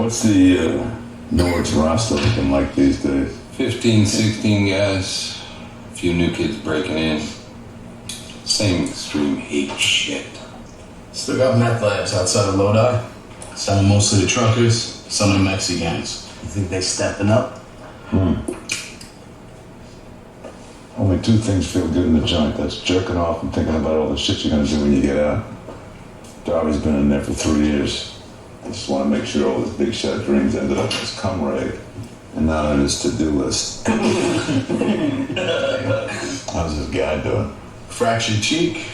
What's the Norwich roster looking like these days? 15, 16 guys. A few new kids breaking in. Same extreme hate shit. Still got meth labs outside of Lodi. Some mostly the truckers, some the Mexicans. You think they stepping up? Only two things feel good in the joint. That's jerking off and thinking about all the shit you're gonna do when you get out. Darby's been in there for 3 years. I just want to make sure all his big shot dreams ended up in his cum rag and not on his to-do list. How's this guy doing? Fractured cheek,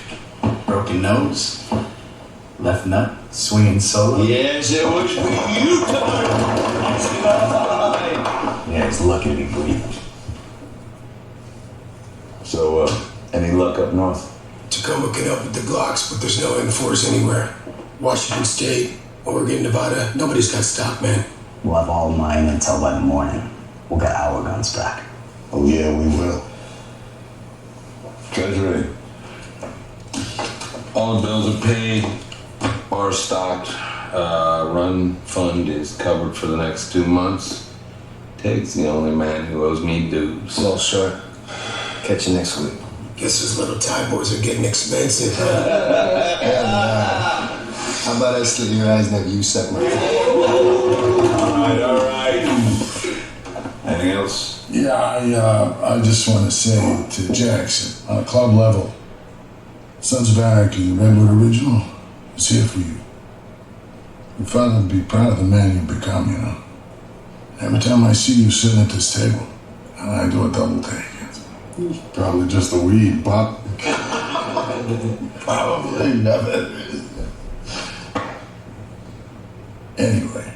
broken nose, left nut, swinging solo. Yes, it was you, Yeah, he's lucky to be breathing. So, any luck up north? Tacoma can help with the Glocks, but there's no N4s anywhere. Washington State, Oregon, Nevada, nobody's got stock, man. We'll have all my intel by the morning. We'll get our guns back. Oh yeah, we will. Treasury. All the bills are paid. Bar stocked. Run fund is covered for the next 2 months. Tig's the only man who owes me dues. Well, sure. Catch you next week. Guess those little Thai boys are getting expensive. How about I slit your eyes and have you suck my dick? All right. Anything else? Yeah, I just want to say to Jackson, on a club level, Sons of Anarchy, the Redwood Original, is here for you. Your father would be proud of the man you've become, you know. Every time I see you sitting at this table, I do a double take. It's probably just the weed, Pop. Probably never. Anyway,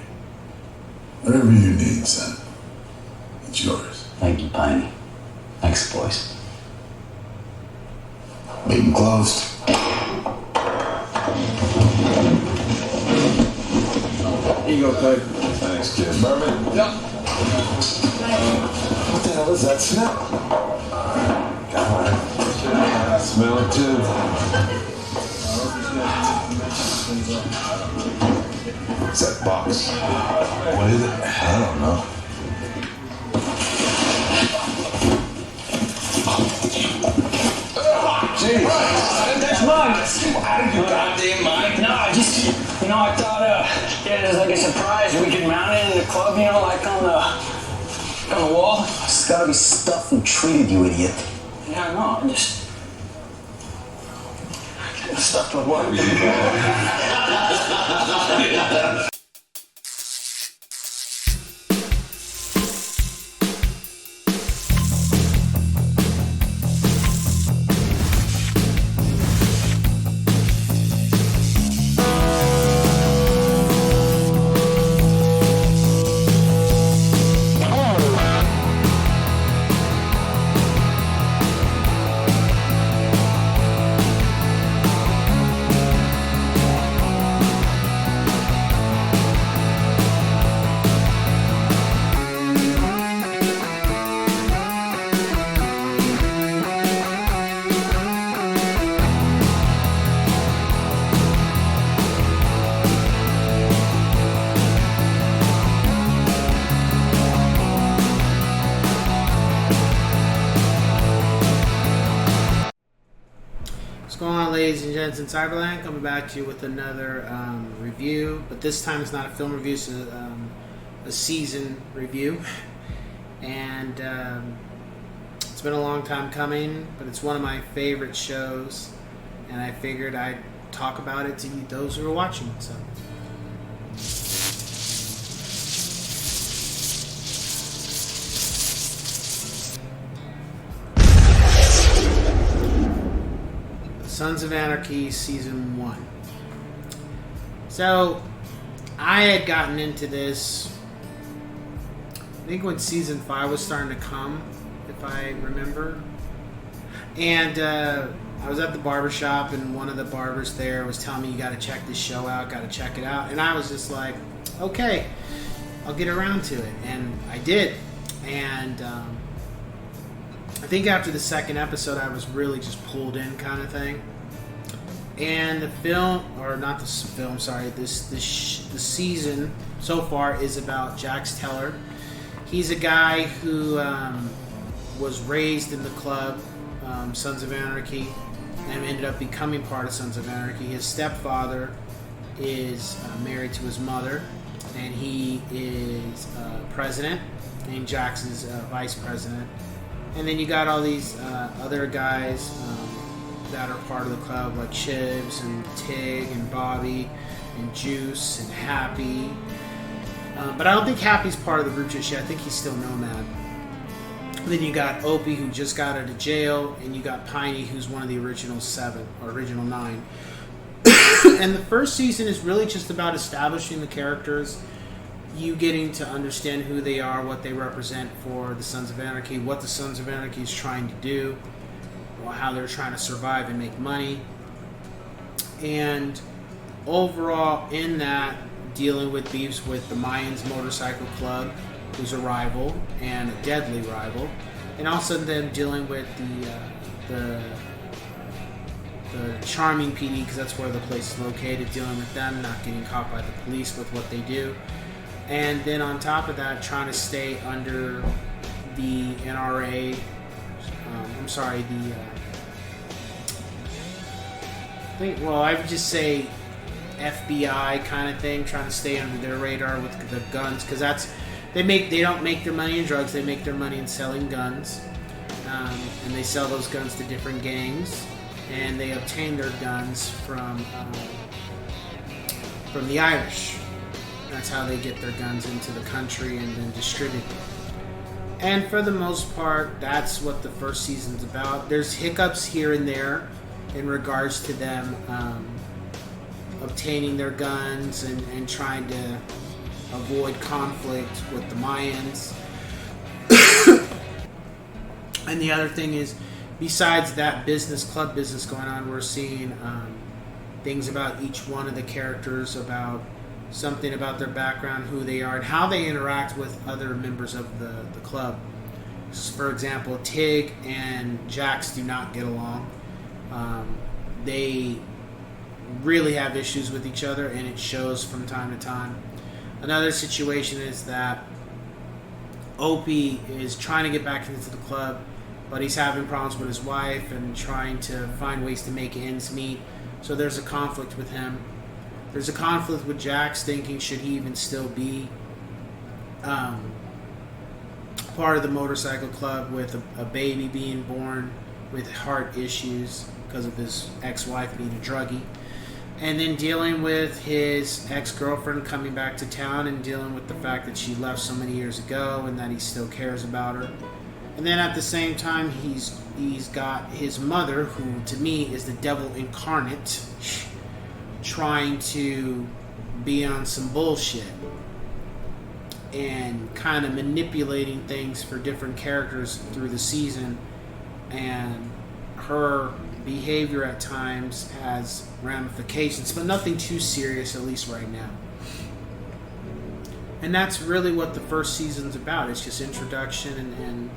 whatever you need, son, it's yours. Thank you, Piney. Thanks, boys. Meeting closed. Here you go, Peg. Thanks, kid. Bourbon? Yep. What the hell is that smell? God. I smell it too. What's that box? What is it? I don't know. Jeez. That's mine. Out of your goddamn mind. No, I thought, there's like a surprise. We could mount it in the club, like on the wall. It's gotta be stuff who treated you, idiot. Yeah, no, I just stuff with what? What's going on, ladies and gents in Cyberland? Coming back to you with another review, but this time it's not a film review, it's a season review. And it's been a long time coming, but it's one of my favorite shows, and I figured I'd talk about it to you, those who are watching. So, Sons of Anarchy Season 1. So, I had gotten into this, I think when Season 5 was starting to come, if I remember. And I was at the barbershop, and one of the barbers there was telling me, you gotta check this show out, gotta check it out. And I was just like, okay, I'll get around to it. And I did. And I think after the second episode, I was really just pulled in, kind of thing. And the film, or not the film, sorry, the season so far is about Jax Teller. He's a guy who was raised in the club, Sons of Anarchy, and ended up becoming part of Sons of Anarchy. His stepfather is married to his mother, and he is president, and Jax is vice president. And then you got all these other guys that are part of the club, like Chibs and Tig and Bobby and Juice and Happy. But I don't think Happy's part of the group just yet. I think he's still Nomad. Then you got Opie, who just got out of jail, and you got Piney, who's one of the original 7 or original 9. And the first season is really just about establishing the characters, you getting to understand who they are, what they represent for the Sons of Anarchy, what the Sons of Anarchy is trying to do, how they're trying to survive and make money. And overall, in that, dealing with beefs with the Mayans Motorcycle Club, who's a rival and a deadly rival, and also them dealing with the Charming PD, because that's where the place is located, dealing with them, not getting caught by the police with what they do. And then on top of that, trying to stay under the NRA, I would just say FBI kind of thing, trying to stay under their radar with the guns, because they don't make their money in drugs, they make their money in selling guns, and they sell those guns to different gangs, and they obtain their guns from the Irish. That's how they get their guns into the country and then distribute them. And for the most part, that's what the first season's about. There's hiccups here and there in regards to them obtaining their guns and trying to avoid conflict with the Mayans. And the other thing is, besides that club business going on, we're seeing things about each one of the characters, about something about their background, who they are, and how they interact with other members of the club. For example, Tig and Jax do not get along. They really have issues with each other, and it shows from time to time. Another situation is that Opie is trying to get back into the club, but he's having problems with his wife and trying to find ways to make ends meet. So there's a conflict with him. There's a conflict with Jax, thinking should he even still be part of the motorcycle club, with a baby being born with heart issues because of his ex-wife being a druggie. And then dealing with his ex-girlfriend coming back to town, and dealing with the fact that she left so many years ago and that he still cares about her. And then at the same time, he's got his mother, who to me is the devil incarnate, trying to be on some bullshit and kind of manipulating things for different characters through the season. And her behavior at times has ramifications, but nothing too serious, at least right now. And that's really what the first season's about. It's just introduction and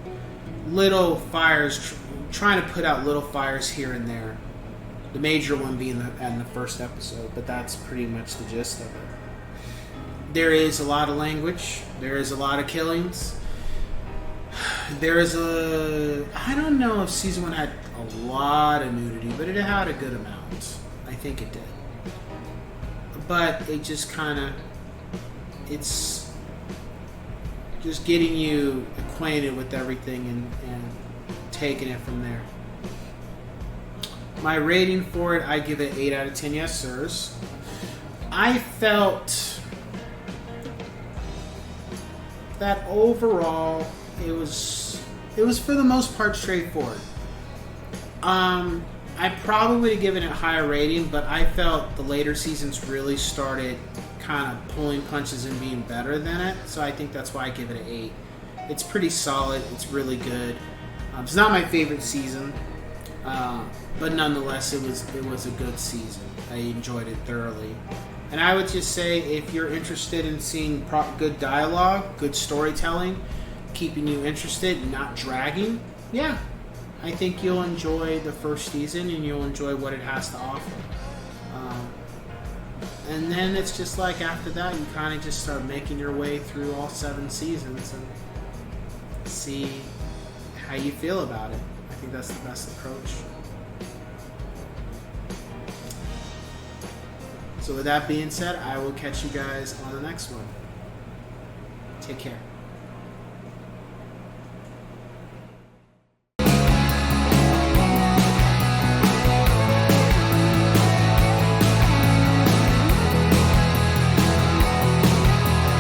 little fires, trying to put out little fires here and there. The major one being in the first episode, but that's pretty much the gist of it. There is a lot of language. There is a lot of killings. There is I don't know if season 1 had a lot of nudity, but it had a good amount. I think it did. But it just it's just getting you acquainted with everything and taking it from there. My rating for it, I give it 8 out of 10 yes sirs. I felt that overall it was for the most part straightforward. I probably would have given it a higher rating, but I felt the later seasons really started kind of pulling punches and being better than it, so I think that's why I give it an 8. It's pretty solid. It's really good. It's not my favorite season, but nonetheless, it was a good season. I enjoyed it thoroughly. And I would just say, if you're interested in seeing good dialogue, good storytelling, keeping you interested, not dragging, yeah, I think you'll enjoy the first season and you'll enjoy what it has to offer. And then it's just like after that, you kind of just start making your way through all 7 seasons and see how you feel about it. I think that's the best approach. So with that being said, I will catch you guys on the next one. Take care.